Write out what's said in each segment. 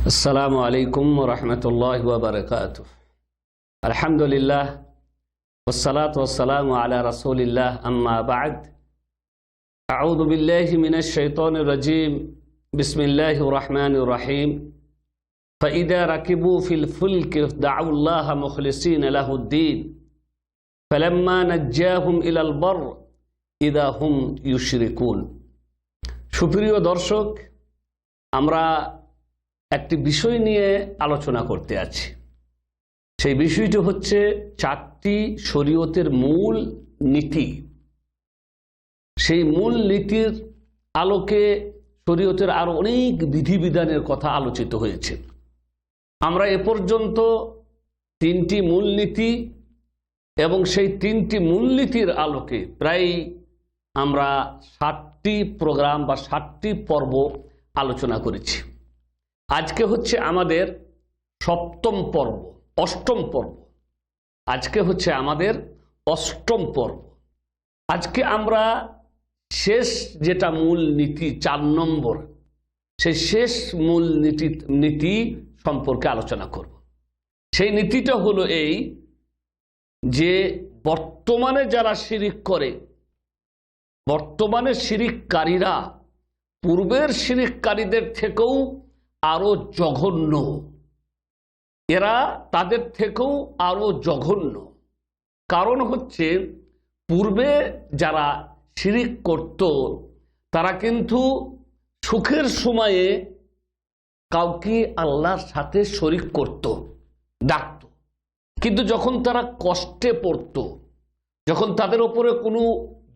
আসসালামু আলাইকুম ওয়া রাহমাতুল্লাহি ওয়া বারাকাতুহু। আলহামদুলিল্লাহ ওয়াসসালাতু ওয়াসসালামু আলা রাসূলিল্লাহ, আম্মা বা'দ। আউযু বিল্লাহি মিনাশ শাইতানির রাজীম। বিসমিল্লাহির রাহমানির রাহিম। ফাইযা রাকিবু ফিল ফুলকি দাউল্লাহা মুখলিসিনা লাহুদ-দীন ফালাম্মা নাজ্জাহুম ইলাল বারর ইযা হুম ইউশরিকুন। সুপ্রিয় দর্শক, আমরা একটি বিষয় নিয়ে আলোচনা করতে আছি। সেই বিষয়টি হচ্ছে চারটি শরীয়তের মূল নীতি। সেই মূল নীতির আলোকে শরীয়তের আরো অনেক বিধিবিধানের কথা আলোচিত হয়েছে। আমরা এ পর্যন্ত তিনটি মূলনীতি এবং সেই তিনটি মূলনীতির আলোকে প্রায় আমরা 7টি প্রোগ্রাম বা 7টি পর্ব আলোচনা করেছি। আজকে হচ্ছে আমাদের সপ্তম পর্ব, অষ্টম পর্ব। আজকে হচ্ছে আমাদের অষ্টম পর্ব। আজকে আমরা শেষ যেটা মূল নীতি 4 নম্বর, সেই শেষ মূল নীতি সম্পর্কে আলোচনা করব। সেই নীতিটা হলো এই যে বর্তমানে যারা শিরিক করে, বর্তমানে শিরিককারীরা পূর্বের শিরিককারীদের থেকেও আরো জঘন্য। এরা তাদের থেকেও আরো জঘন্য। কারণ হচ্ছে পূর্বে যারা শিরিক করত তারা কিন্তু সুখের সময়ে কাউকে আল্লাহর সাথে শরিক করত, ডাকত। কিন্তু যখন তারা কষ্টে পড়ত, যখন তাদের উপরে কোনো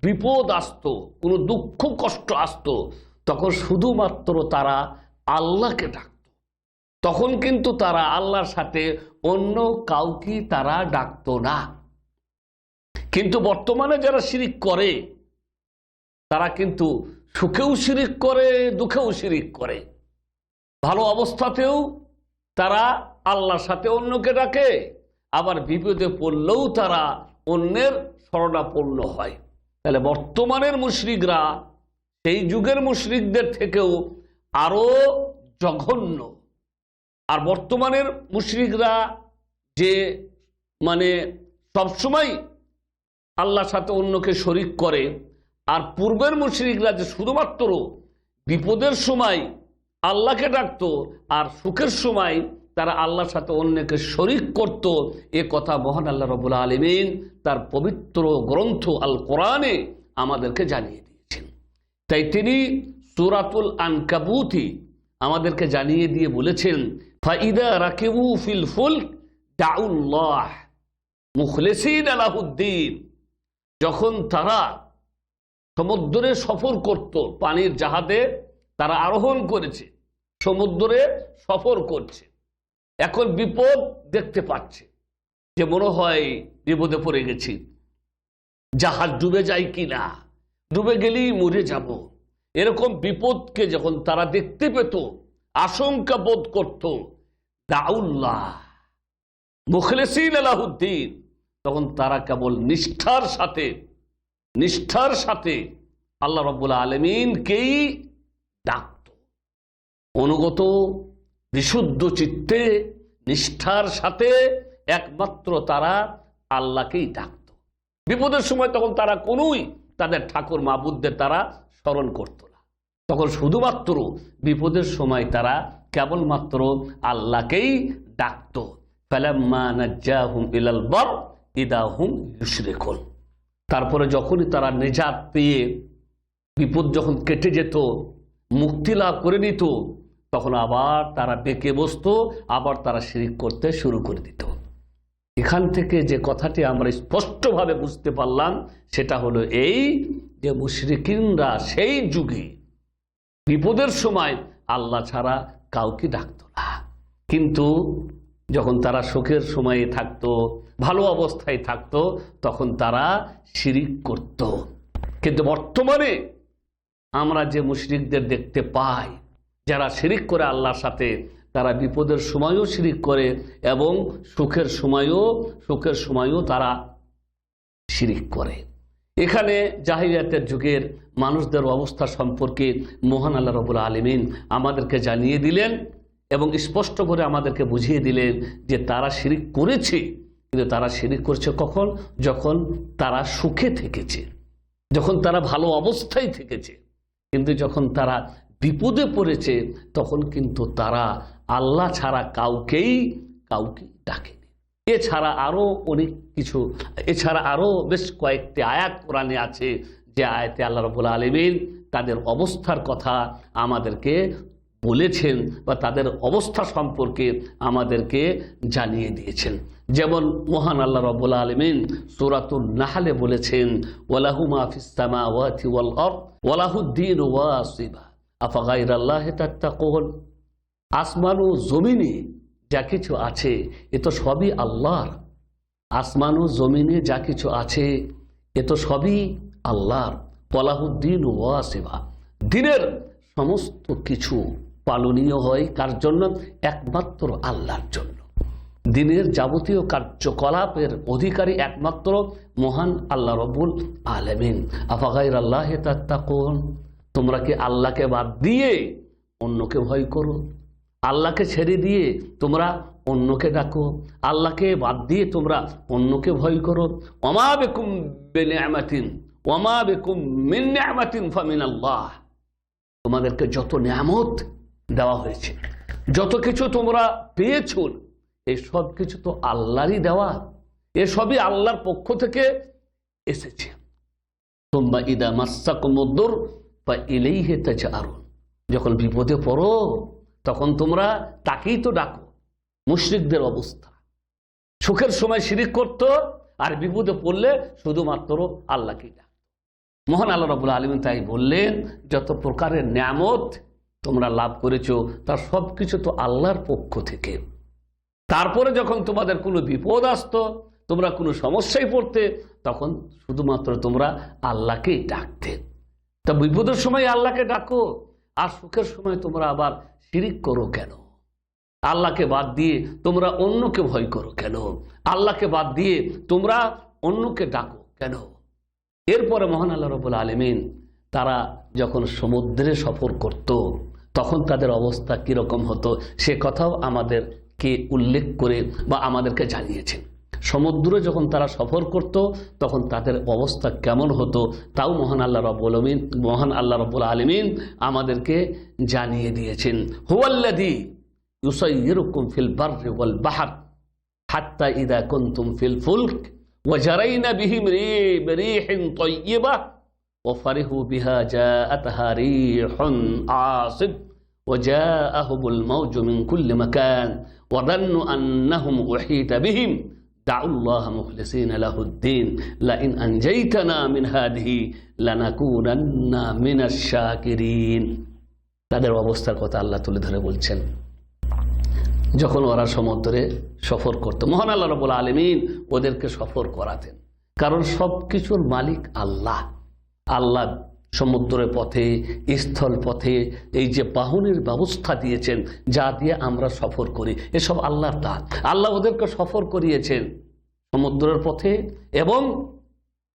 বিপদ আসতো, কোনো দুঃখ কষ্ট আসতো, তখন শুধুমাত্র তারা আল্লাহকে ডাকত। তখন কিন্তু তারা আল্লাহর সাথে অন্য কাউকে তারা ডাকত না। কিন্তু বর্তমানে যারা শিরিক করে তারা কিন্তু সুখেও শিরিক করে, দুঃখেও শিরিক করে। ভালো অবস্থাতেও তারা আল্লাহর সাথে অন্যকে ডাকে, আবার বিপদে পড়লেও তারা অন্যের শরণাপন্ন হয়। তাহলে বর্তমানের মুশরিকরা সেই যুগের মুশরিকদের থেকেও আরো জঘন্য। আর বর্তমানের মুশরিকরা যে সবসময় আল্লাহর সাথে অন্যকে শরিক করে, আর পূর্বের মুশরিকরা যে শুধুমাত্র বিপদের সময় আল্লাহকে ডাকতো আর সুখের সময় তারা আল্লাহর সাথে অন্যকে শরিক করত, এ কথা মহান আল্লাহ রাব্বুল আলামিন তার পবিত্র গ্রন্থ আল কোরআনে আমাদেরকে জানিয়ে দিয়েছেন। তাই তিনি সূরাতুল আনকাবুতে আমাদেরকে জানিয়ে দিয়ে বলেছেন, ফাইদা রাকিবু ফিল ফুলক দাউল্লাহ মুখলিসিনা লাহুদ-দীন। যখন তারা সমুদ্রে সফর করত, পানির জাহাজে তারা আরোহণ করেছে, সমুদ্রে সফর করছে, এখন বিপদ দেখতে পাচ্ছে যে মনে হয় বিপদে পড়ে গেছি, জাহাজ ডুবে যায় কিনা, ডুবে গেলেই মরে যাব, এরকম বিপদকে যখন তারা দেখতে পেত, আশঙ্কা বোধ করত, দাউল্লাহ মুখলিসিনা লাহুদ-দীন, তখন তারা কেবল নিষ্ঠার সাথে আল্লাহ রাব্বুল আলামিনকেই ডাকত। অনুগত বিশুদ্ধ চিত্তে নিষ্ঠার সাথে একমাত্র তারা আল্লাহকেই ডাকত। বিপদের সময় তখন তারা কোনোই তাদের ঠাকুর মাবুদদের তারা স্মরণ করত না। তখন শুধুমাত্র বিপদের সময় তারা কেবলমাত্র আল্লাহকেই ডাকত। ফালাম্মা নাজ্জাহুম ইলাল বারর ইযা হুম ইউশরিকুন। তারপরে যখনই তারা নিজাত পেয়ে বিপদ যখন কেটে যেত, মুক্তি লাভ করে নিত, তখন আবার তারা বেঁকে বসতো, আবার তারা শিরিক করতে শুরু করে দিত। এখান থেকে যে কথাটি আমরা স্পষ্টভাবে বুঝতে পারলাম সেটা হলো এই যে মুশরিকিনরা সেই যুগে বিপদের সময় আল্লাহ ছাড়া কাউকে ডাকত না। কিন্তু যখন তারা সুখের সময়ে থাকতো, ভালো অবস্থায় থাকতো, তখন তারা শিরিক করত। কিন্তু বর্তমানে আমরা যে মুশরিকদের দেখতে পাই, যারা শিরিক করে আল্লাহর সাথে, তারা বিপদের সময়ও শিরিক করে এবং সুখের সময়ও তারা শিরিক করে। এখানে জাহিলিয়াতের যুগের মানুষদের অবস্থা সম্পর্কে মহান আল্লাহ রাব্বুল আলামিন আমাদেরকে জানিয়ে দিলেন এবং স্পষ্ট করে আমাদেরকে বুঝিয়ে দিলেন যে তারা শিরিক করেছে, কিন্তু তারা শিরিক করছে কখন? যখন তারা সুখে থেকেছে, যখন তারা ভালো অবস্থায় থেকেছে। কিন্তু যখন তারা বিপদে পড়েছে তখন কিন্তু তারা আল্লাহ ছাড়া কাউকে ডাকেনি। এছাড়া আরো অনেক কিছু, এছাড়া আরো বেশ কয়েকটি আয়াত কোরআনে আছে, যে আয়াতে আল্লাহ রাব্বুল আলামিন তাদের অবস্থার কথা আমাদেরকে বলেছেন বা তাদের অবস্থা সম্পর্কে আমাদেরকে জানিয়ে দিয়েছেন। যেমন মহান আল্লাহ রাব্বুল আলামিন সূরাতুন নাহলে বলেছেন, ওয়ালাহু মা ফিস সামাওয়াতি ওয়াল আরদ ওয়ালাহুদ্দীনু ওয়াসিবা আফাগাইরাল্লাহি তাত্তাকুন। আসমান ও জমিনে যা কিছু আছে এ তো সবই আল্লাহর। আসমান ও জমিনে যা কিছু আছে এ তো সবই আল্লাহর। ওয়ালাহুদ্দীনু ওয়াসিবা, দিনের সমস্ত কিছু পালনীয় হয় কার জন্য? একমাত্র আল্লাহর জন্য। দিনের যাবতীয় কার্যকলাপের অধিকারী একমাত্র মহান আল্লাহ রাব্বুল আলামিন। আফাগাইরাল্লাহি তাত্তাকুন, তোমরা কি আল্লাহকে বাদ দিয়ে অন্যকে ভয় করো? আল্লাহকে ছেড়ে দিয়ে তোমরা অন্যকে ডাকো, আল্লাহকে বাদ দিয়ে তোমরা অন্যকে ভয় করো। ওমা বিকুম বিনিআমাতিন ওমা বিকুম মিন নিআমাতিন ফামিনাল্লাহ। তোমাদেরকে যত নিয়ামত দেওয়া হয়েছে, যত কিছু তোমরা পেয়েছ, এই সব কিছু তো আল্লাহরই দেওয়া, এসবই আল্লাহর পক্ষ থেকে এসেছে। তোমরা ইদা মাসসাকুমুদ-দুর ফাইলাইহি তাজআরুন, যখন বিপদে পড়ো তখন তোমরা তাকেই তো ডাকো। মুশরিকদের অবস্থা, সুখের সময় শিরিক করতো আর বিপদে পড়লে শুধুমাত্র আল্লাহকেই ডাকতো। মহান আল্লাহ রাব্বুল আলামিন তাই বললেন, যত প্রকারের নিয়ামত তোমরা লাভ করেছো তার সবকিছু তো আল্লাহর পক্ষ থেকে। তারপরে যখন তোমাদের কোনো বিপদ আসতো, তোমরা কোনো সমস্যায় পড়তে, তখন শুধুমাত্র তোমরা আল্লাহকেই ডাকতে। তা বিপদের সময় আল্লাহকে ডাকো, আর সুখের সময় তোমরা আবার শিরিক করো কেন? আল্লাহকে বাদ দিয়ে তোমরা অন্যকে ভয় করো কেন? আল্লাহকে বাদ দিয়ে তোমরা অন্যকে ডাকো কেন? এরপরে মহান আল্লাহ রাব্বুল আলামিন তারা যখন সমুদ্রে সফর করত তখন তাদের অবস্থা কিরকম হতো সে কথাও আমাদেরকে উল্লেখ করে বা আমাদেরকে জানিয়েছেন। সমুদ্রে যখন তারা সফর করত তখন তাদের অবস্থা কেমন হতো তাও মহান আল্লাহ রাব্বুল আলামিন আমাদেরকে জানিয়ে দিয়েছেন। হুয়াল্লাযী ইউসাইয়িরুকুম ফিল বাররি ওয়াল বাহর হাত্তা ইযা কুনতুম ফিল ফুলক وجرينا بهم بريح طيبة وفرحوا بها جاءتها ريح عاصف وجاءهم الموج من كل مكان وظنوا أنهم أحيط بهم دعوا الله مخلصين له الدين لئن أنجيتنا من هذه لنكونن من الشاكرين। তাদের অবস্থার কথা আল্লাহ তুলে ধরে বলছেন, যখন ওরা সমুদ্রে সফর করত মহান আল্লাহ রাব্বুল আলামিন ওদেরকে সফর করাতেন, কারণ সবকিছুর মালিক আল্লাহ। আল্লাহ সমুদ্রের পথে, স্থল পথে এই যে বাহনের ব্যবস্থা দিয়েছেন, যা দিয়ে আমরা সফর করি, এসব আল্লাহর দান। আল্লাহ ওদেরকে সফর করিয়েছেন সমুদ্রের পথে এবং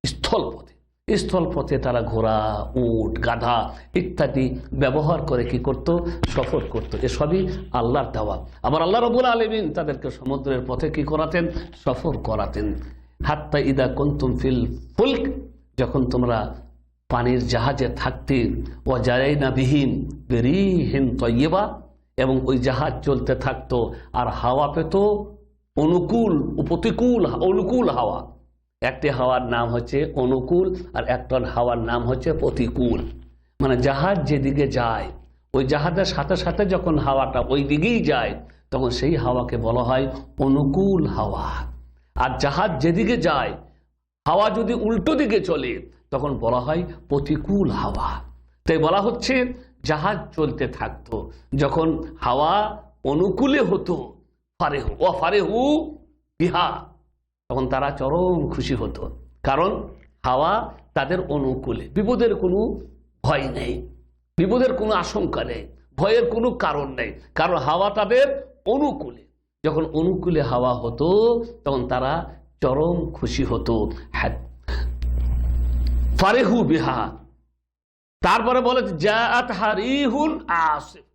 স্থল পথে। স্থল পথে তারা ঘোড়া, উট, গাধা ইত্যাদি ব্যবহার করে কি করত? সফর করত। এসবই আল্লাহর দেওয়া। আবার আল্লাহ রাব্বুল আলামিন তাদেরকে সমুদ্রের পথে কি করাতেন? সফর করাতেন। হাত্তা ইদা কুনতুম ফিল ফুলক, যখন তোমরা পানির জাহাজে থাকতে, ওয়াজারাইনা বিহিম বিরিহিন তাইয়্যিবা, এবং ওই জাহাজ চলতে থাকতো আর হাওয়া পেত অনুকূল ও প্রতিকূল, অনুকূল হাওয়া। একটি হাওয়ার নাম হচ্ছে অনুকূল আর একটা হাওয়ার নাম হচ্ছে প্রতিকূল। মানে জাহাজ যেদিকে যায় ওই জাহাজের সাথে সাথে যখন হাওয়াটা ওই দিকেই যায় তখন সেই হাওয়াকে বলা হয় অনুকূল হাওয়া। আর জাহাজ যেদিকে যায় হাওয়া যদি উল্টো দিকে চলে তখন বলা হয় প্রতিকূল হাওয়া। তাই বলা হচ্ছে জাহাজ চলতে থাকতো, যখন হাওয়া অনুকূলে হতো ফারেহু ও ফারেহু বিহা, তখন তারা চরম খুশি হতো, কারণ হাওয়া তাদের অনুকূলে, বিপদের কোনো ভয় নেই, বিপদের কোনো আশঙ্কা নেই, ভয়ের কোনো কারণ নেই, কারণ হাওয়া তাদের অনুকূলে। যখন অনুকূলে হাওয়া হতো তখন তারা চরম খুশি হতো। ফারেহু বিহা, তারপরে বলে জাআত হারিহুন আসিফ,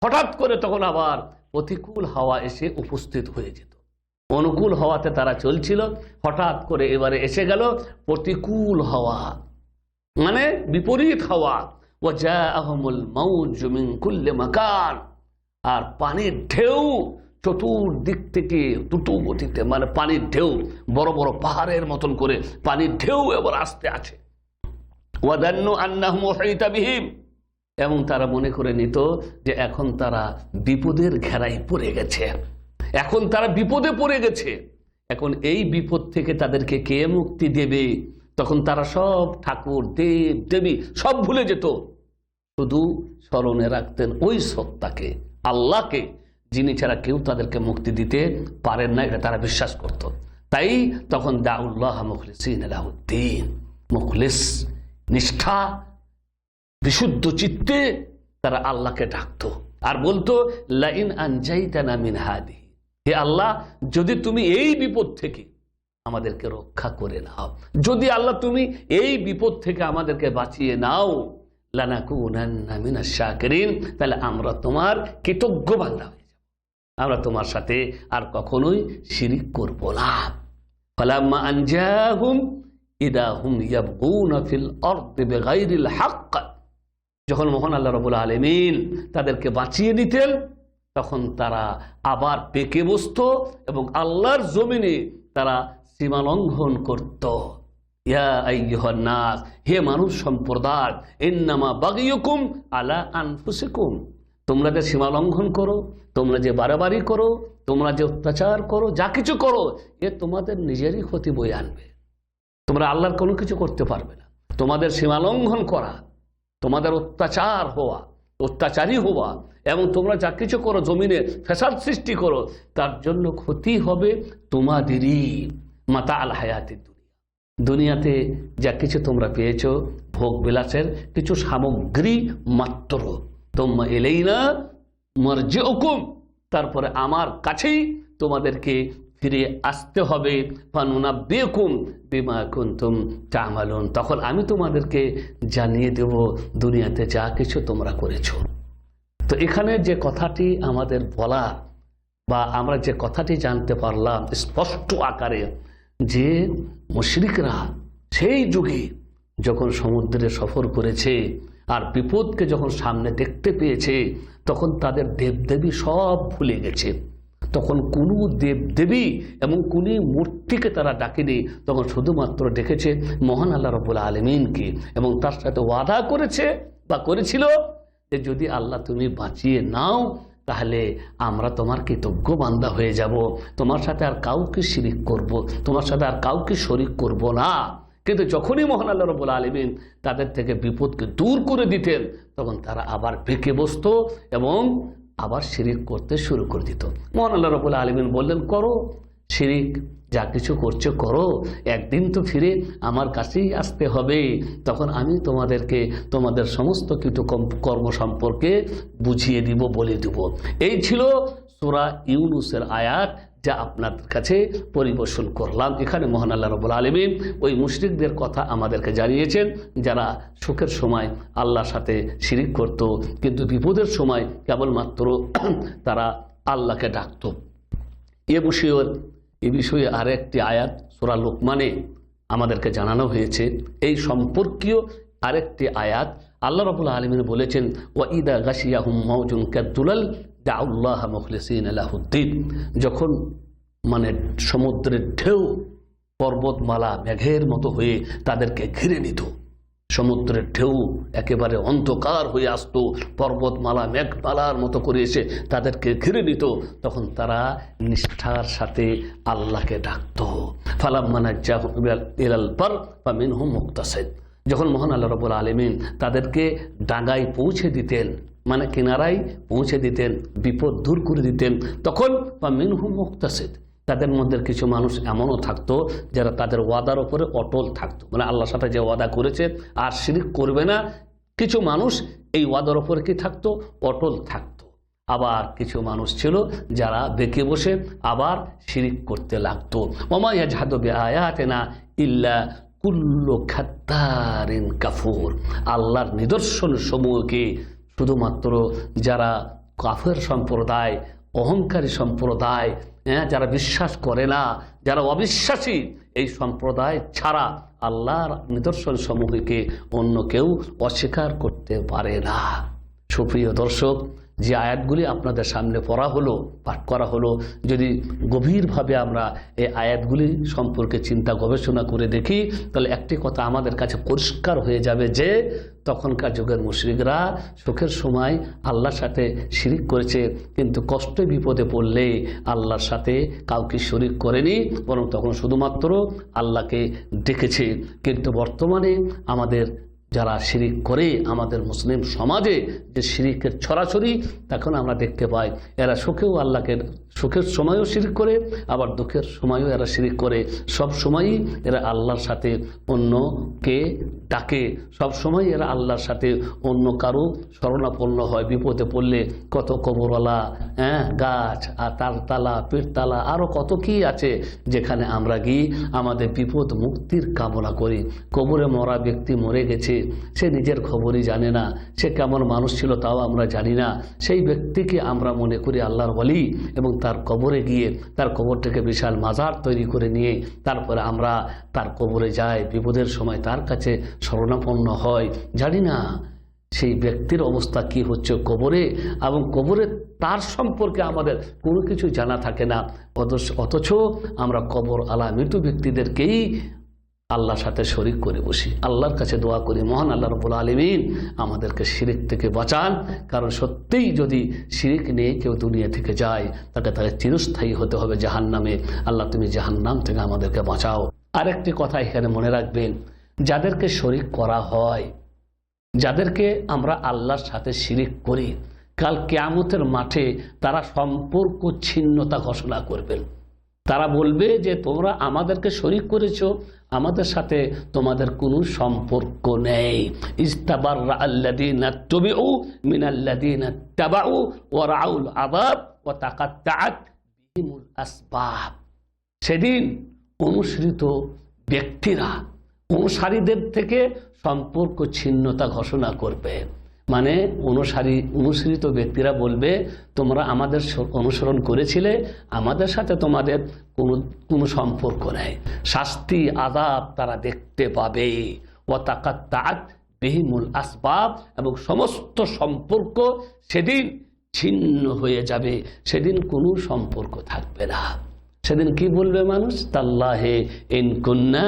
হঠাৎ করে তখন আবার প্রতিকূল হাওয়া এসে উপস্থিত হয়ে যেত। অনুকূল হাওয়াতে তারা চলছিল, হঠাৎ করে এবারে এসে গেল প্রতিকূল হাওয়া, মানে বিপরীত হাওয়া। ওয়াজাআহুমুল মাউজু মিন কুল্লি মাকান, আর পানির ঢেউ চতুর্দিক থেকে দ্রুত গতিতে, মানে পানির ঢেউ বড় বড় পাহাড়ের মতন করে পানির ঢেউ এবার আসতে আছে। ওয়াদান্নু আন্নাহুম মুহীতা বিহিম, এবং তারা মনে করে নিত যে এখন তারা বিপদের ঘেরায় পড়ে গেছে, এখন তারা বিপদে পড়ে গেছে। এখন এই বিপদ থেকে তাদেরকে কে মুক্তি দেবে? তখন তারা সব ঠাকুর, দেব দেবী সব ভুলে যেত, শুধু স্মরণে রাখতেন ওই সত্তাকে, আল্লাহকে, যিনি ছাড়া কেউ তাদেরকে মুক্তি দিতে পারেন না, এটা তারা বিশ্বাস করত। তাই তখন দাউল্লাহ মুখলিসিন লাহুদ্দিন, মুখলিস, নিষ্ঠা, বিশুদ্ধ চিত্তে তারা আল্লাহকে ডাকতো আর বলতো লাইন আনজাইতানা মিন হাদিহি, হে আল্লাহ, যদি তুমি এই বিপদ থেকে আমাদেরকে রক্ষা করে নাও, যদি আল্লাহ তুমি এই বিপদ থেকে আমাদেরকে বাঁচিয়ে নাও, লানাকুনান্না মিনাশ শাকিরিন, তাহলে আমরা তোমার কৃতজ্ঞ বান্দা হয়ে যাব, আমরা তোমার সাথে আর কখনোই শিরিক করব না। ফালাম্মা আনজাহুম ইদা হুম ইয়াবগুনা ফিল আরদি বিগাইরিল হক, যখন মহান আল্লাহ রাব্বুল আলামিন তাদেরকে বাঁচিয়ে নিতেন তখন তারা আবার পেকে বসত এবং আল্লাহর জমিনে তারা সীমা লঙ্ঘন করত। ইয়া আইয়ুহান নাস, হে মানুষ সম্প্রদায়, ইন্নামা বাগিয়ুকুম আলা আনফুসিকুম, তোমরা যে সীমা লঙ্ঘন করো, তোমরা যে বাড়াবাড়ি করো, তোমরা যে অত্যাচার করো, যা কিছু করো, এ তোমাদের নিজেরই ক্ষতি বয়ে আনবে। তোমরা আল্লাহর কোনো কিছু করতে পারবে না। তোমাদের সীমা লঙ্ঘন করা, তোমাদের অত্যাচার হওয়া, অত্যাচারী হওয়া, এবং তোমরা যা কিছু করো, জমিনে ফ্যাসাদ সৃষ্টি করো, তার জন্য ক্ষতি হবে তোমাদেরই। মাতা আল হায়াতের দুনিয়াতে যা কিছু তোমরা পেয়েছো ভোগ বিলাসের কিছু সামগ্রী মাত্র। তোমরা ইলাইনা মারজিউকুম, তারপরে আমার কাছেই তোমাদেরকে ফিরে আসতে হবে। ফানুনাব্বিউকুম বিমা কুনতুম তা'মালুন, তখন আমি তোমাদেরকে জানিয়ে দেব দুনিয়াতে যা কিছু তোমরা করেছো। তো এখানে যে কথাটি আমাদের বলা বা আমরা যে কথাটি জানতে পারলাম স্পষ্ট আকারে, যে মুশরিকরা সেই যুগে যখন সমুদ্রে সফর করেছে আর বিপদকে যখন সামনে দেখতে পেয়েছে, তখন তাদের দেবদেবী সব ভুলে গেছে। তখন কোনো দেবদেবী এবং কোনো মূর্তিকে তারা ডাকেনি, তখন শুধুমাত্র ডেকেছে মহান আল্লাহ রাব্বুল আলামিনকে, এবং তার সাথে ওয়াদা করেছে বা করেছিল যে যদি আল্লাহ তুমি বাঁচিয়ে নাও তাহলে আমরা তোমার কৃতজ্ঞ বান্দা হয়ে যাব, তোমার সাথে আর কাউকে শিরিক করব, তোমার সাথে আর কাউকে শরিক করব না। কিন্তু যখনই মহান আল্লাহ রাব্বুল আলামিন তাদের থেকে বিপদকে দূর করে দিতেন, তখন তারা আবার বেঁকে বসত এবং আবার শিরিক করতে শুরু করে দিত। মহান আল্লাহ রাব্বুল আলামিন বললেন, করো শিরিক, যা কিছু করছো করো, একদিন তো ফিরে আমার কাছেই আসতে হবে, তখন আমি তোমাদেরকে তোমাদের সমস্ত কৃতকর্ম সম্পর্কে বুঝিয়ে দিব, বলে দিব। এই ছিল সূরা ইউনূসের আয়াত, যা আপনাদের কাছে পরিবেশন করলাম। এখানে মহান আল্লাহ রাব্বুল আলামিন ওই মুশরিকদের কথা আমাদেরকে জানিয়েছেন, যারা সুখের সময় আল্লাহর সাথে শিরিক করত, কিন্তু বিপদের সময় কেবলমাত্র তারা আল্লাহকে ডাকত। এ বিষয়ে আরেকটি আয়াত সূরা লুকমানে আমাদেরকে জানানো হয়েছে। এই সম্পর্কীয় আরেকটি আয়াত আল্লাহ রাব্বুল আলামিন বলেছেন, ওয়া ইদা গাশিয়াহুম মাউজুন কাদ্দুলাল দাউল্লাহ মুখলিসিনা লাহুদ্দিন, যখন মানে সমুদ্রের ঢেউ পর্বতমালা মেঘের মতো হয়ে তাদেরকে ঘিরে নিত, সমুদ্রের ঢেউ একেবারে অন্ধকার হয়ে আসতো, পর্বতমালা মেঘমালার মতো করে এসে তাদেরকে ঘিরে নিত, তখন তারা নিষ্ঠার সাথে আল্লাহকে ডাকত। ফালাম্মা নাজ্জাহুম ইলাল বার ফামিনহুম মুকতাসিদ, যখন মহান আল্লাহ রাব্বুল আলামিন তাদেরকে ডাঙায় পৌঁছে দিতেন, মানে কিনারায় পৌঁছে দিতেন, বিপদ দূর করে দিতেন, তখন ফামিনহুম মুকতাসিদ, তাদের মধ্যে কিছু মানুষ এমনও থাকতো যারা তাদের ওয়াদার উপরে অটল থাকতো, মানে আল্লাহর সাথে যে ওয়াদা করেছে আর শিরিক করবে না, কিছু মানুষ এই ওয়াদার উপরে কি থাকতো, অটল থাকতো। আবার কিছু মানুষ ছিল যারা বেঁকে বসে আবার শিরিক করতে লাগতো। ওমা ইয়াজহাদু বিআয়াতিনা ইল্লা কুল্লু খাত্তারিন কাফুর, আল্লাহর নিদর্শন সমূহকে শুধুমাত্র যারা কাফের সম্প্রদায়, অহংকারী সম্প্রদায়, যারা বিশ্বাস করে না, যারা অবিশ্বাসী, এই সম্প্রদায় ছাড়া আল্লাহর নিদর্শন সমূহকে অন্য কেউ অস্বীকার করতে পারে না। সুপ্রিয় দর্শক, যে আয়াতগুলি আপনাদের সামনে পড়া হলো, পাঠ করা হলো, যদি গভীরভাবে আমরা এই আয়াতগুলি সম্পর্কে চিন্তা গবেষণা করে দেখি, তাহলে একটি কথা আমাদের কাছে পরিষ্কার হয়ে যাবে যে তখনকার যুগের মুশরিকরা সুখের সময় আল্লাহর সাথে শিরিক করেছে, কিন্তু কষ্টে বিপদে পড়লে আল্লাহর সাথে কাউকে শরিক করেনি, বরং তখন শুধুমাত্র আল্লাহকে ডেকেছে। কিন্তু বর্তমানে আমাদের যারা শিরিক করে, আমাদের মুসলিম সমাজে যে শিরিকের ছড়াছড়ি, তখন আমরা দেখতে পাই এরা সুখেও আল্লাহকে, সুখের সময়ও শিরিক করে, আবার দুঃখের সময়ও এরা শিরিক করে। সব সময়ই এরা আল্লাহর সাথে অন্যকে ডাকে, সব সময় এরা আল্লাহর সাথে অন্য কারো শরণাপন্ন হয়। বিপদে পড়লে কত কবরওয়ালা, গাছ আর তালতলা, পীরতলা, আরও কত কি আছে, যেখানে আমরা গিয়ে আমাদের বিপদ মুক্তির কামনা করি। কবরে মরা ব্যক্তি মরে গেছে, সে নিজের খবরই জানে না, সে কেমন মানুষ ছিল তাও আমরা জানি না, সেই ব্যক্তিকে আমরা মনে করি আল্লাহর ওয়ালি, এবং তার কবরে গিয়ে তার কবর থেকে বিশাল মাজার তৈরি করে নিয়ে তারপরে আমরা তার কবরে যাই, বিপদের সময় তার কাছে শরণাপন্ন হয়। জানি না সেই ব্যক্তির অবস্থা কি হচ্ছে কবরে, এবং কবরে তার সম্পর্কে আমাদের কোনো কিছু জানা থাকে না। অথচ আমরা কবর আলা মৃত ব্যক্তিদেরকেই আল্লাহর সাথে শরিক করে বসি। আল্লাহর কাছে দোয়া করি, মহান আল্লাহ রাব্বুল আলামিন আমাদেরকে শিরিক থেকে বাঁচান। কারণ সত্যিই যদি শিরিক নিয়ে কেউ দুনিয়া থেকে যায়, তাকে চিরস্থায়ী হতে হবে জাহান্নামে। আল্লাহ তুমি জাহান্নাম থেকে আমাদেরকে বাঁচাও। আরেকটি কথা এখানে মনে রাখবেন, যাদেরকে শরিক করা হয়, যাদেরকে আমরা আল্লাহর সাথে শিরিক করি, কাল কিয়ামতের মাঠে তারা সম্পর্ক ছিন্নতা ঘোষণা করবেন। তারা বলবে যে তোমরা আমাদেরকে শরিক করেছো, আমাদের সাথে তোমাদের কোনো সম্পর্ক নেই। ইস্তাবাররা আল্লাযীনা তুবিউ মিনাল্লাযীনা তাবাউ ওয়া রাউল আযাব ওয়া তাকাত্তাআত বিহিমুল আসবাব। সেদিন অনুসৃত ব্যক্তিরা অনুসারীদের থেকে সম্পর্ক ছিন্নতা ঘোষণা করবে। মানে অনুসৃত ব্যক্তিরা বলবে তোমরা আমাদের অনুসরণ করেছিলে, আমাদের সাথে তোমাদের কোনো সম্পর্ক নেই। শাস্তি আযাব তারা দেখতে পাবে। ওয়া তাকাত্তাআত বিহিমুল আসবাব, এবং সমস্ত সম্পর্ক সেদিন ছিন্ন হয়ে যাবে, সেদিন কোনো সম্পর্ক থাকবে না। সেদিন কি বলবে মানুষ? তাল্লাহি ইন কুন্না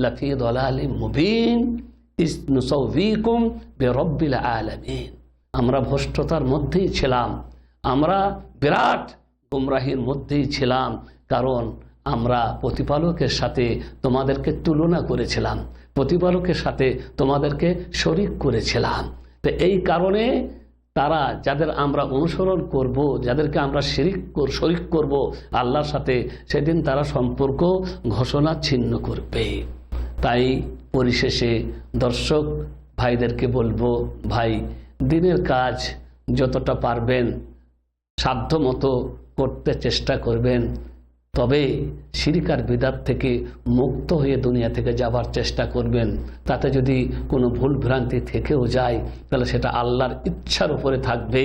লাফি দালালিম মুবিন ইস নুসাউযীকুম বিরাব্বিল আলামিন। আমরা ভ্রষ্টতার মধ্যেই ছিলাম, আমরা বিরাট গুমরাহির মধ্যেই ছিলাম, কারণ আমরা প্রতিপালকের সাথে তোমাদেরকে তুলনা করেছিলাম, প্রতিপালকের সাথে তোমাদেরকে শরিক করেছিলাম। তো এই কারণে তারা, যাদের আমরা অনুসরণ করব, যাদেরকে আমরা শরিক করব আল্লাহর সাথে, সেদিন তারা সম্পর্ক ঘোষণা ছিন্ন করবে। তাই পরিশেষে দর্শক ভাইদেরকে বলবো, ভাই দিনের কাজ যতটা পারবেন সাধ্যমতো করতে চেষ্টা করবেন, তবে শিরক আর বিদআত থেকে মুক্ত হয়ে দুনিয়া থেকে যাবার চেষ্টা করবেন। তাতে যদি কোনো ভুল ভ্রান্তি থেকেও যায়, তাহলে সেটা আল্লাহর ইচ্ছার উপরে থাকবে।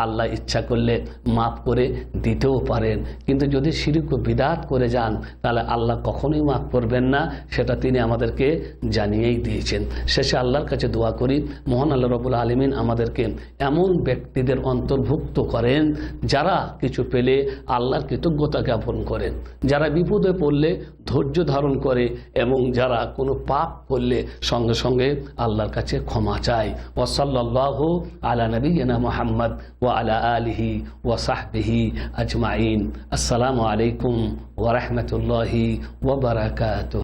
আল্লাহ ইচ্ছা করলে মাফ করে দিতেও পারেন, কিন্তু যদি শিরক ও বিদআত করে যান, তাহলে আল্লাহ কখনোই মাফ করবেন না, সেটা তিনি আমাদেরকে জানিয়েই দিয়েছেন। শেষে আল্লাহর কাছে দোয়া করি, মহান আল্লাহ রাব্বুল আলামিন আমাদেরকে এমন ব্যক্তিদের অন্তর্ভুক্ত করেন যারা কিছু পেলে আল্লাহর কৃতজ্ঞতা জ্ঞাপন করেন, যারা বিপদে পড়লে ধৈর্য ধারণ করে, এবং যারা কোনো পাপ করলে সঙ্গে সঙ্গে আল্লাহর কাছে ক্ষমা চায়। ওয়া সাল্লাল্লাহু আলা নবিয়িনা মুহাম্মদ ওয়া আলা আলিহি ওয়া সাহবিহি আজমাইন। আসসালামু আলাইকুম ওয়া রাহমাতুল্লাহি ওয়া বারাকাতুহু।